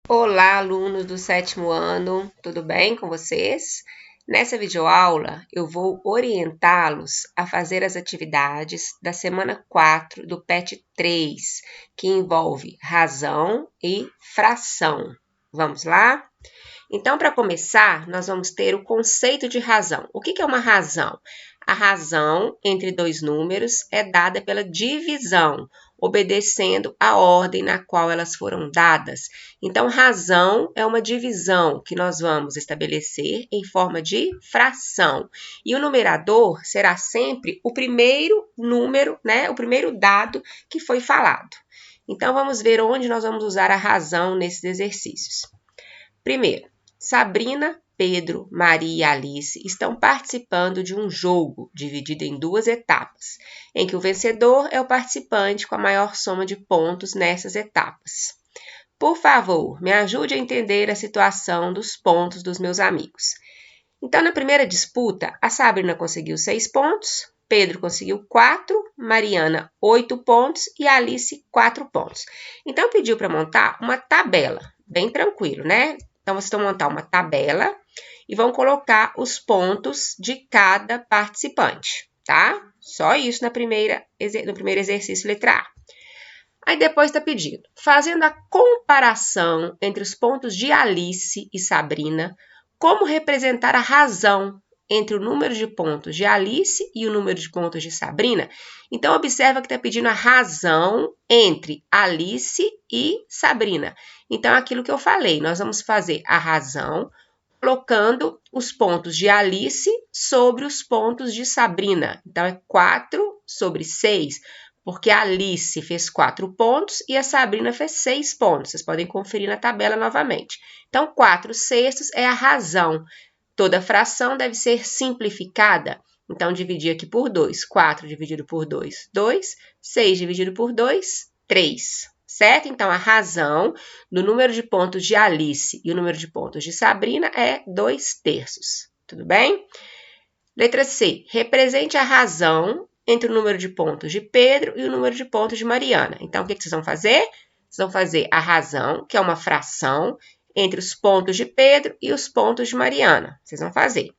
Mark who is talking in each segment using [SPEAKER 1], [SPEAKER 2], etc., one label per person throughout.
[SPEAKER 1] Olá, alunos do sétimo ano, tudo bem com vocês? Nessa videoaula, eu vou orientá-los a fazer as atividades da semana 4 do PET 3, que envolve razão e fração. Vamos lá? Então, para começar, nós vamos ter o conceito de razão. O que é uma razão? A razão entre dois números é dada pela divisão, obedecendo a ordem na qual elas foram dadas. Então, razão é uma divisão que nós vamos estabelecer em forma de fração. E o numerador será sempre o primeiro número, né? O primeiro dado que foi falado. Então, vamos ver onde nós vamos usar a razão nesses exercícios. Primeiro, Sabrina, Pedro, Maria e Alice estão participando de um jogo dividido em duas etapas, em que o vencedor é o participante com a maior soma de pontos nessas etapas. Por favor, me ajude a entender a situação dos pontos dos meus amigos. Então, na primeira disputa, a Sabrina conseguiu 6 pontos, Pedro conseguiu 4, Mariana 8 pontos e Alice 4 pontos. Então, pediu para montar uma tabela, bem tranquilo, né? Então, vocês vão montar uma tabela e vão colocar os pontos de cada participante, tá? Só isso no primeiro exercício, letra A. Aí depois está pedindo, fazendo a comparação entre os pontos de Alice e Sabrina, como representar a razão entre o número de pontos de Alice e o número de pontos de Sabrina. Então, observa que está pedindo a razão entre Alice e Sabrina. Então, aquilo que eu falei, nós vamos fazer a razão colocando os pontos de Alice sobre os pontos de Sabrina. Então, é 4 sobre 6, porque a Alice fez 4 pontos e a Sabrina fez 6 pontos. Vocês podem conferir na tabela novamente. Então, 4/6 é a razão. Toda fração deve ser simplificada. Então, dividir aqui por 2. 4 dividido por 2, 2. 6 dividido por 2, 3. Certo? Então, a razão do número de pontos de Alice e o número de pontos de Sabrina é 2/3. Tudo bem? Letra C. Represente a razão entre o número de pontos de Pedro e o número de pontos de Mariana. Então, o que vocês vão fazer? Vocês vão fazer a razão, que é uma fração, entre os pontos de Pedro e os pontos de Mariana. Vocês vão fazer.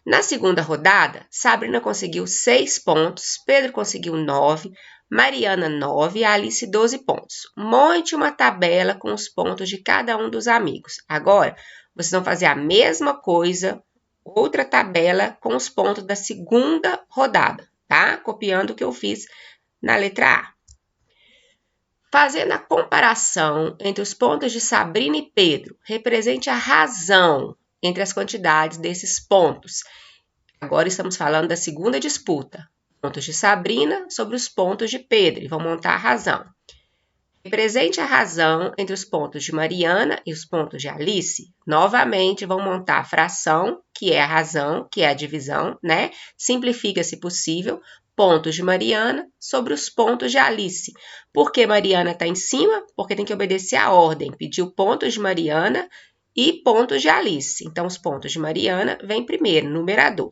[SPEAKER 1] Na segunda rodada, Sabrina conseguiu 6 pontos, Pedro conseguiu 9, Mariana 9 e Alice 12 pontos. Monte uma tabela com os pontos de cada um dos amigos. Agora, vocês vão fazer a mesma coisa, outra tabela com os pontos da segunda rodada, tá? Copiando o que eu fiz na letra A. Fazendo a comparação entre os pontos de Sabrina e Pedro, represente a razão entre as quantidades desses pontos. Agora estamos falando da segunda disputa. Pontos de Sabrina sobre os pontos de Pedro. E vão montar a razão. Represente a razão entre os pontos de Mariana e os pontos de Alice. Novamente, vão montar a fração, que é a razão, que é a divisão, né? Simplifica, se possível, pontos de Mariana sobre os pontos de Alice. Por que Mariana está em cima? Porque tem que obedecer a ordem. Pediu pontos de Mariana e pontos de Alice. Então, os pontos de Mariana vêm primeiro, numerador.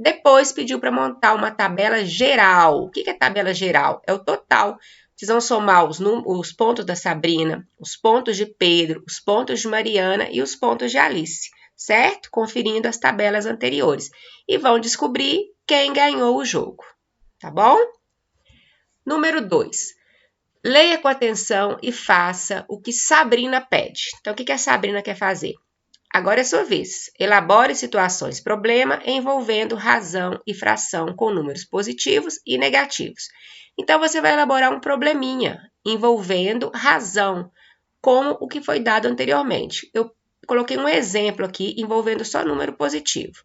[SPEAKER 1] Depois pediu para montar uma tabela geral. O que é tabela geral? É o total. Vocês vão somar os pontos da Sabrina, os pontos de Pedro, os pontos de Mariana e os pontos de Alice, certo? Conferindo as tabelas anteriores. E vão descobrir quem ganhou o jogo, tá bom? Número 2. Leia com atenção e faça o que Sabrina pede. Então, o que a Sabrina quer fazer? Agora é sua vez. Elabore situações problema envolvendo razão e fração com números positivos e negativos. Então, você vai elaborar um probleminha envolvendo razão, como o que foi dado anteriormente. Eu coloquei um exemplo aqui envolvendo só número positivo.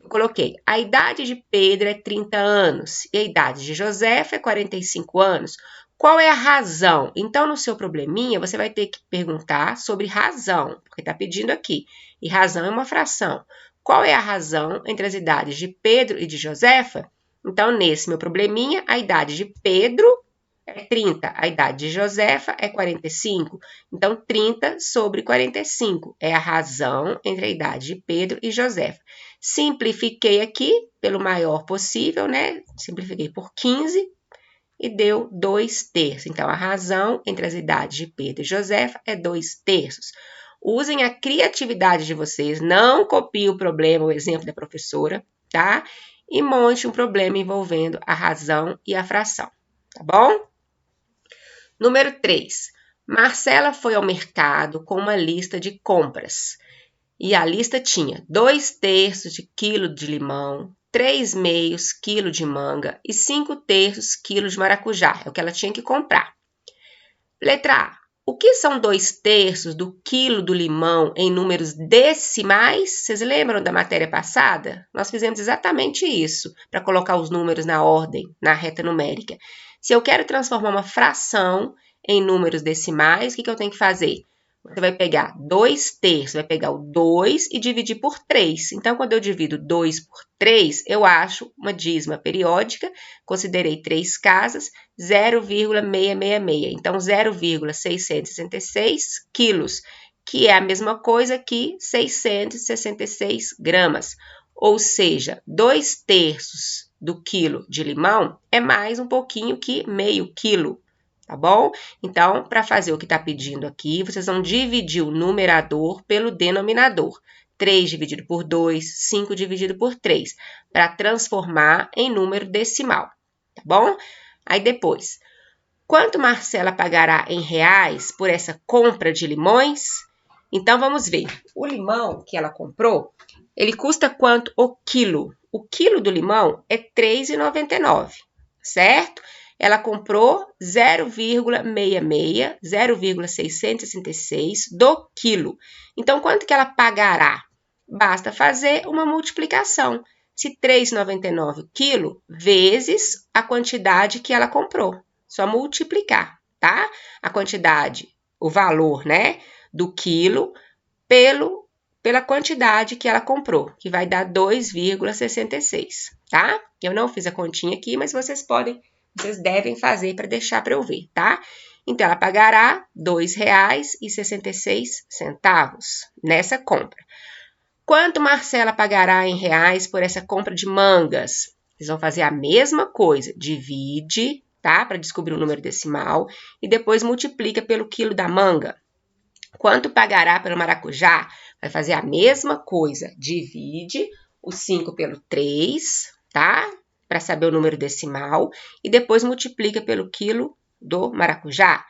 [SPEAKER 1] Eu coloquei, a idade de Pedro é 30 anos e a idade de Josefa é 45 anos. Qual é a razão? Então, no seu probleminha, você vai ter que perguntar sobre razão, porque está pedindo aqui. E razão é uma fração. Qual é a razão entre as idades de Pedro e de Josefa? Então, nesse meu probleminha, a idade de Pedro é 30, a idade de Josefa é 45. Então, 30 sobre 45 é a razão entre a idade de Pedro e Josefa. Simplifiquei aqui pelo maior possível, né? Simplifiquei por 15 e deu 2/3. Então, a razão entre as idades de Pedro e Josefa é 2/3. Usem a criatividade de vocês, não copiem o problema, o exemplo da professora, tá? E monte um problema envolvendo a razão e a fração, tá bom? Número 3. Marcela foi ao mercado com uma lista de compras. E a lista tinha 2/3 de quilo de limão, 3/2 quilo de manga e 5/3 quilo de maracujá. É o que ela tinha que comprar. Letra A. O que são 2/3 do quilo do limão em números decimais? Vocês lembram da matéria passada? Nós fizemos exatamente isso, para colocar os números na ordem, na reta numérica. Se eu quero transformar uma fração em números decimais, o que eu tenho que fazer? Você vai pegar 2/3, vai pegar o 2 e dividir por 3. Então, quando eu divido 2 por 3, eu acho uma dízima periódica, considerei 3 casas, 0,666. Então, 0,666 quilos, que é a mesma coisa que 666 gramas. Ou seja, 2/3 do quilo de limão é mais um pouquinho que meio quilo. Tá bom? Então, para fazer o que está pedindo aqui, vocês vão dividir o numerador pelo denominador. 3 dividido por 2, 5 dividido por 3, para transformar em número decimal, tá bom? Aí depois, quanto Marcela pagará em reais por essa compra de limões? Então, vamos ver. O limão que ela comprou, ele custa quanto o quilo? O quilo do limão é R$ 3,99, certo? Ela comprou 0,66, 0,666 do quilo. Então, quanto que ela pagará? Basta fazer uma multiplicação. Se 3,99 o quilo, vezes a quantidade que ela comprou. Só multiplicar, tá? A quantidade, o valor, né, do quilo pela quantidade que ela comprou, que vai dar 2,66, tá? Eu não fiz a continha aqui, mas vocês devem fazer para deixar para eu ver, tá? Então, ela pagará R$ 2,66 nessa compra. Quanto Marcela pagará em reais por essa compra de mangas? Vocês vão fazer a mesma coisa, divide, tá? Para descobrir o número decimal e depois multiplica pelo quilo da manga. Quanto pagará pelo maracujá? Vai fazer a mesma coisa, divide o 5 pelo 3, tá? Para saber o número decimal, e depois multiplica pelo quilo do maracujá.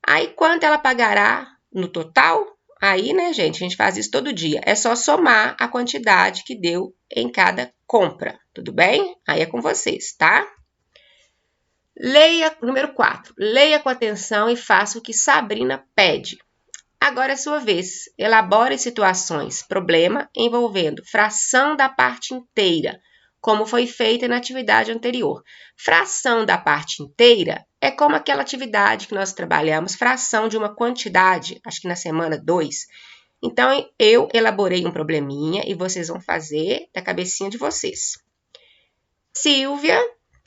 [SPEAKER 1] Aí, quanto ela pagará no total? Aí, né, gente, a gente faz isso todo dia. É só somar a quantidade que deu em cada compra, tudo bem? Aí é com vocês, tá? Número 4. Leia com atenção e faça o que Sabrina pede. Agora é sua vez. Elabore situações, problema envolvendo fração da parte inteira, como foi feita na atividade anterior. Fração da parte inteira é como aquela atividade que nós trabalhamos, fração de uma quantidade, acho que na semana 2. Então, eu elaborei um probleminha e vocês vão fazer da cabecinha de vocês. Silvia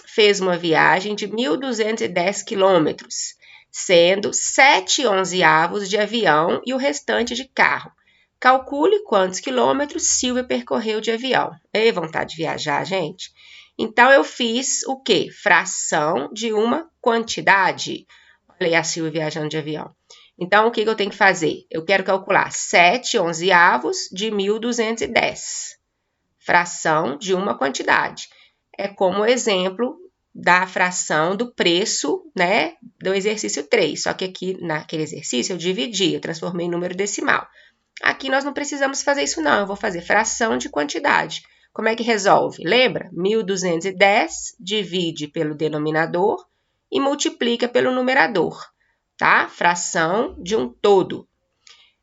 [SPEAKER 1] fez uma viagem de 1.210 quilômetros, sendo 7/11 de avião e o restante de carro. Calcule quantos quilômetros Silvia percorreu de avião. Ei, vontade de viajar, gente? Então, eu fiz o quê? Fração de uma quantidade. Olha aí a Silvia viajando de avião. Então, o que eu tenho que fazer? Eu quero calcular 7/11 de 1.210. Fração de uma quantidade. É como o exemplo da fração do preço, né, do exercício 3. Só que aqui, naquele exercício, eu dividi, eu transformei em número decimal. Aqui nós não precisamos fazer isso não, eu vou fazer fração de quantidade. Como é que resolve? Lembra? 1.210 divide pelo denominador e multiplica pelo numerador, tá? Fração de um todo.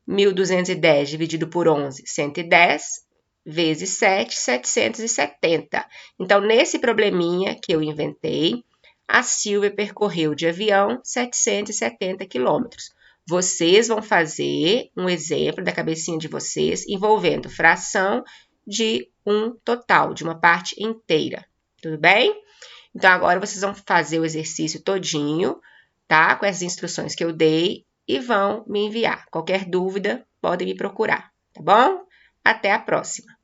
[SPEAKER 1] 1.210 dividido por 11, 110, vezes 7, 770. Então, nesse probleminha que eu inventei, a Silvia percorreu de avião 770 quilômetros. Vocês vão fazer um exemplo da cabecinha de vocês envolvendo fração de um total, de uma parte inteira. Tudo bem? Então, agora vocês vão fazer o exercício todinho, tá? Com as instruções que eu dei e vão me enviar. Qualquer dúvida, podem me procurar, tá bom? Até a próxima!